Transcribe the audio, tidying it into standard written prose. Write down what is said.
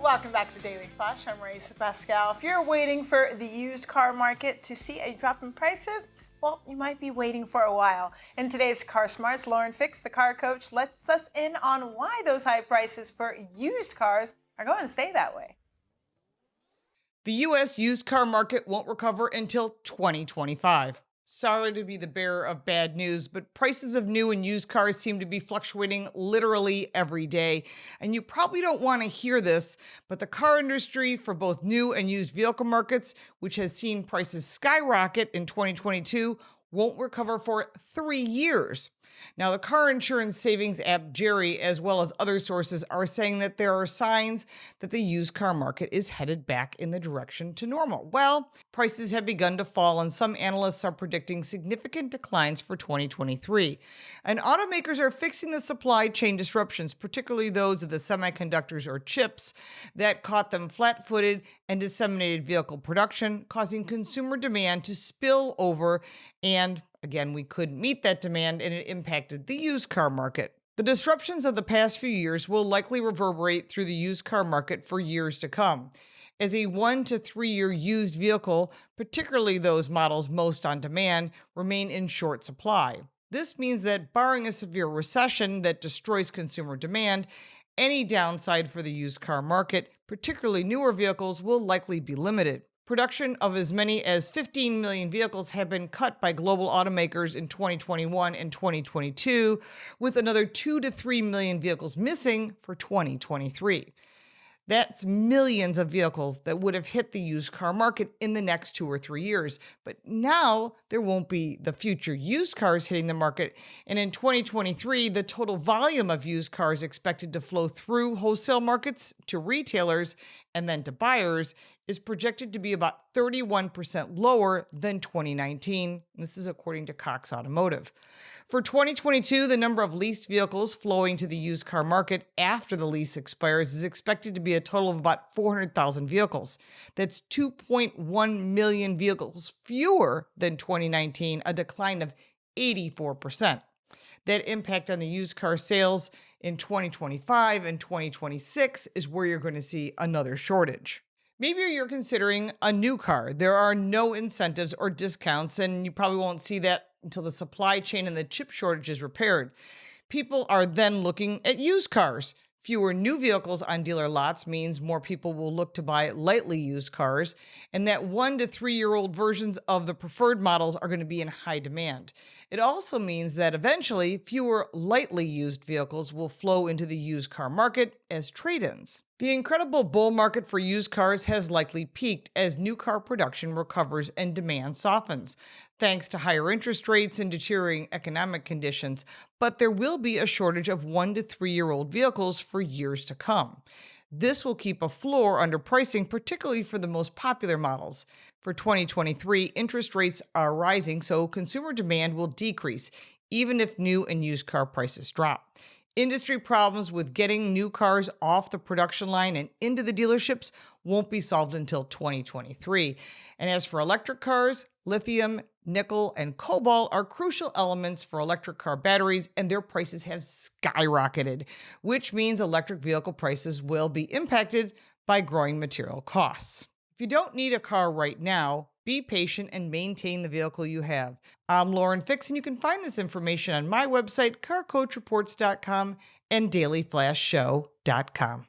Welcome back to Daily Flash. I'm Riesa, Pascal. If you're waiting for the used car market to see a drop in prices, well, you might be waiting for a while. In today's Car Smarts, Lauren Fix, the car coach, lets us in on why those high prices for used cars are going to stay that way. The U.S. used car market won't recover until 2025. Sorry to be the bearer of bad news, but prices of new and used cars seem to be fluctuating literally every day. And you probably don't want to hear this, but the car industry for both new and used vehicle markets, which has seen prices skyrocket in 2022, won't recover for 3 years. Now, the car insurance savings app Jerry, as well as other sources, are saying that there are signs that the used car market is headed back in the direction to normal. Well, prices have begun to fall, and some analysts are predicting significant declines for 2023. And automakers are fixing the supply chain disruptions, particularly those of the semiconductors or chips that caught them flat-footed and disseminated vehicle production, causing consumer demand to spill over. And again, we couldn't meet that demand, and it impacted the used car market. The disruptions of the past few years will likely reverberate through the used car market for years to come, as a 1 to 3 year used vehicle, particularly those models most on demand, remain in short supply. This means that barring a severe recession that destroys consumer demand, any downside for the used car market, particularly newer vehicles, will likely be limited. Production of as many as 15 million vehicles have been cut by global automakers in 2021 and 2022, with another 2 to 3 million vehicles missing for 2023. That's millions of vehicles that would have hit the used car market in the next 2 or 3 years. But now there won't be the future used cars hitting the market. And in 2023, the total volume of used cars expected to flow through wholesale markets to retailers and then to buyers is projected to be about 31% lower than 2019. This is according to Cox Automotive. For 2022, the number of leased vehicles flowing to the used car market after the lease expires is expected to be a total of about 400,000 vehicles. That's 2.1 million vehicles fewer than 2019, a decline of 84%. That impact on the used car sales in 2025 and 2026 is where you're going to see another shortage. Maybe you're considering a new car. There are no incentives or discounts, and you probably won't see that until the supply chain and the chip shortage is repaired. People are then looking at used cars. Fewer new vehicles on dealer lots means more people will look to buy lightly used cars, and that 1 to 3 year old versions of the preferred models are going to be in high demand. It also means that eventually fewer lightly used vehicles will flow into the used car market as trade-ins. The incredible bull market for used cars has likely peaked as new car production recovers and demand softens, thanks to higher interest rates and deteriorating economic conditions. But there will be a shortage of 1 to 3 year old vehicles for years to come. This will keep a floor under pricing, particularly for the most popular models. For 2023, interest rates are rising, so consumer demand will decrease, even if new and used car prices drop. Industry problems with getting new cars off the production line and into the dealerships won't be solved until 2023. And as for electric cars, lithium, nickel, and cobalt are crucial elements for electric car batteries, and their prices have skyrocketed, which means electric vehicle prices will be impacted by growing material costs. If you don't need a car right now, be patient and maintain the vehicle you have. I'm Lauren Fix, and you can find this information on my website, carcoachreports.com and dailyflashshow.com.